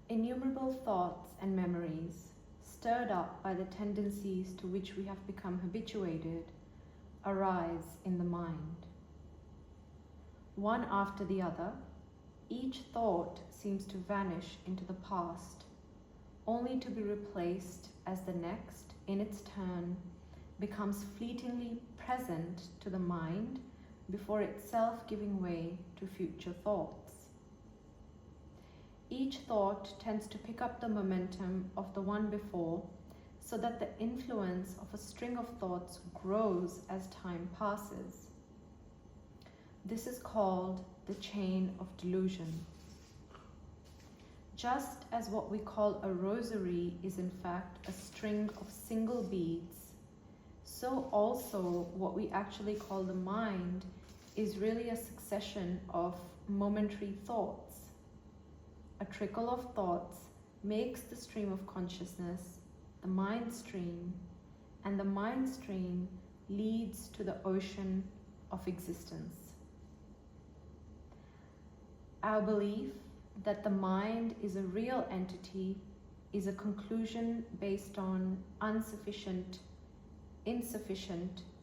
Innumerable thoughts and memories, stirred up by the tendencies to which we have become habituated, arise in the mind. One after the other, each thought seems to vanish into the past, only to be replaced as the next, in its turn, becomes fleetingly present to the mind before itself giving way to future thoughts. Each thought tends to pick up the momentum of the one before, so that the influence of a string of thoughts grows as time passes. This is called the chain of delusion. Just as what we call a rosary is in fact a string of single beads, so also what we actually call the mind is really a succession of momentary thoughts. A trickle of thoughts makes the stream of consciousness, the mind stream, and the mind stream leads to the ocean of existence. Our belief that the mind is a real entity is a conclusion based on insufficient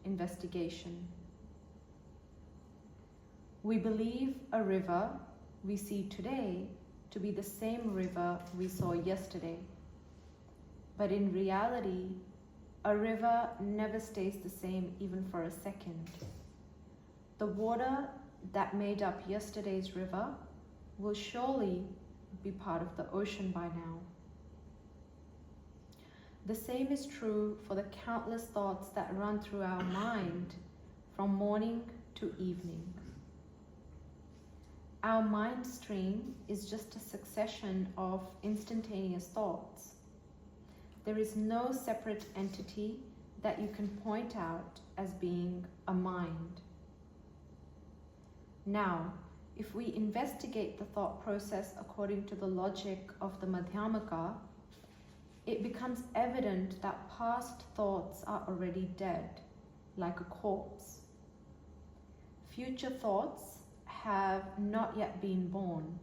investigation. We believe a river we see today to be the same river we saw yesterday. But in reality, a river never stays the same even for a second. The water that made up yesterday's river will surely be part of the ocean by now. The same is true for the countless thoughts that run through our mind from morning to evening. Our mind stream is just a succession of instantaneous thoughts. There is no separate entity that you can point out as being a mind. Now, if we investigate the thought process according to the logic of the Madhyamaka, it becomes evident that past thoughts are already dead, like a corpse. Future thoughts have not yet been born.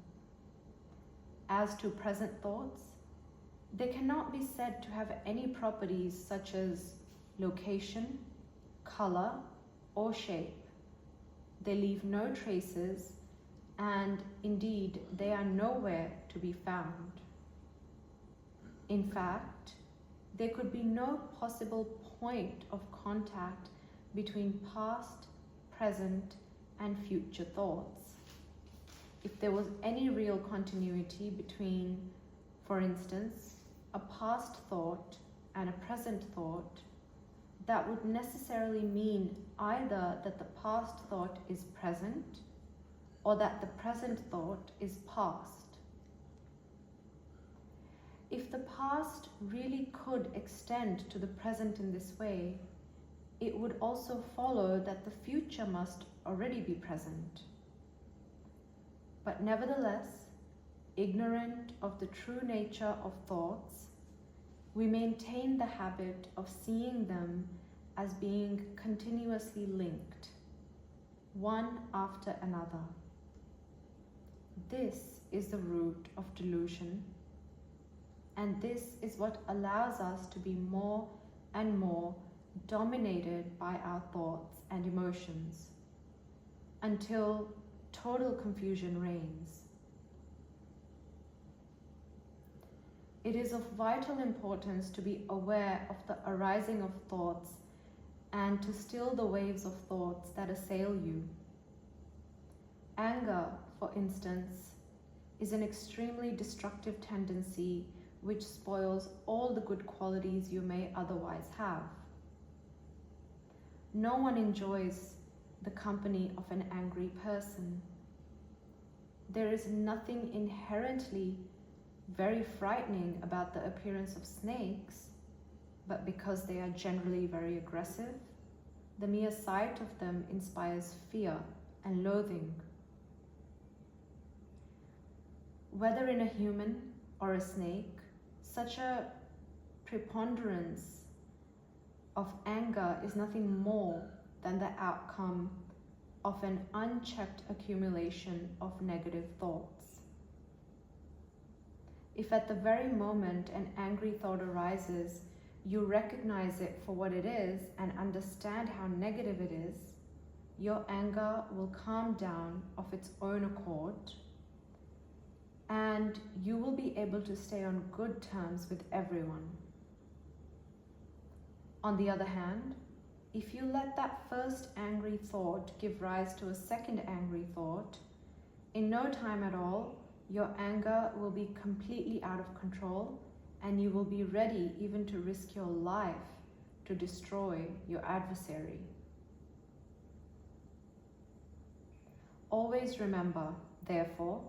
As to present thoughts, they cannot be said to have any properties such as location, color, or shape. They leave no traces, and indeed they are nowhere to be found. In fact, there could be no possible point of contact between past, present, and future thoughts. If there was any real continuity between, for instance, a past thought and a present thought, that would necessarily mean either that the past thought is present or that the present thought is past. If the past really could extend to the present in this way, it would also follow that the future must already be present. But nevertheless, ignorant of the true nature of thoughts, we maintain the habit of seeing them as being continuously linked, one after another. This is the root of delusion, and this is what allows us to be more and more dominated by our thoughts and emotions, until total confusion reigns. It is of vital importance to be aware of the arising of thoughts and to still the waves of thoughts that assail you. Anger, for instance, is an extremely destructive tendency which spoils all the good qualities you may otherwise have. No one enjoys the company of an angry person. There is nothing inherently very frightening about the appearance of snakes, but because they are generally very aggressive, the mere sight of them inspires fear and loathing. Whether in a human or a snake, such a preponderance of anger is nothing more than the outcome of an unchecked accumulation of negative thoughts. If at the very moment an angry thought arises, you recognize it for what it is and understand how negative it is, your anger will calm down of its own accord, and you will be able to stay on good terms with everyone. On the other hand, if you let that first angry thought give rise to a second angry thought, in no time at all, your anger will be completely out of control, and you will be ready even to risk your life to destroy your adversary. Always remember, therefore,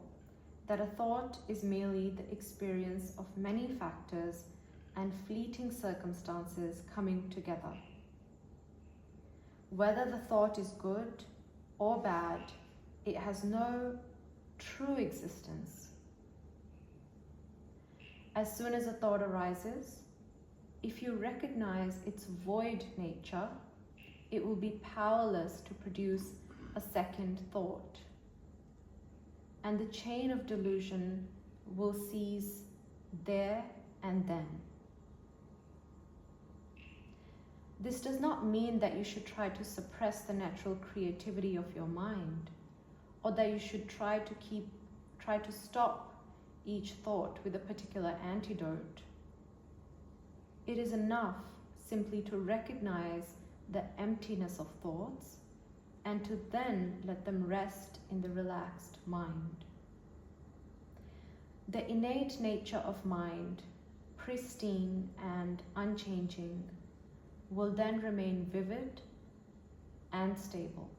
that a thought is merely the experience of many factors and fleeting circumstances coming together. Whether the thought is good or bad, it has no true existence. As soon as a thought arises, if you recognize its void nature, it will be powerless to produce a second thought, and the chain of delusion will cease there and then. This does not mean that you should try to suppress the natural creativity of your mind, or that you should try to stop each thought with a particular antidote. It is enough simply to recognize the emptiness of thoughts and to then let them rest in the relaxed mind. The innate nature of mind, pristine and unchanging, will then remain vivid and stable.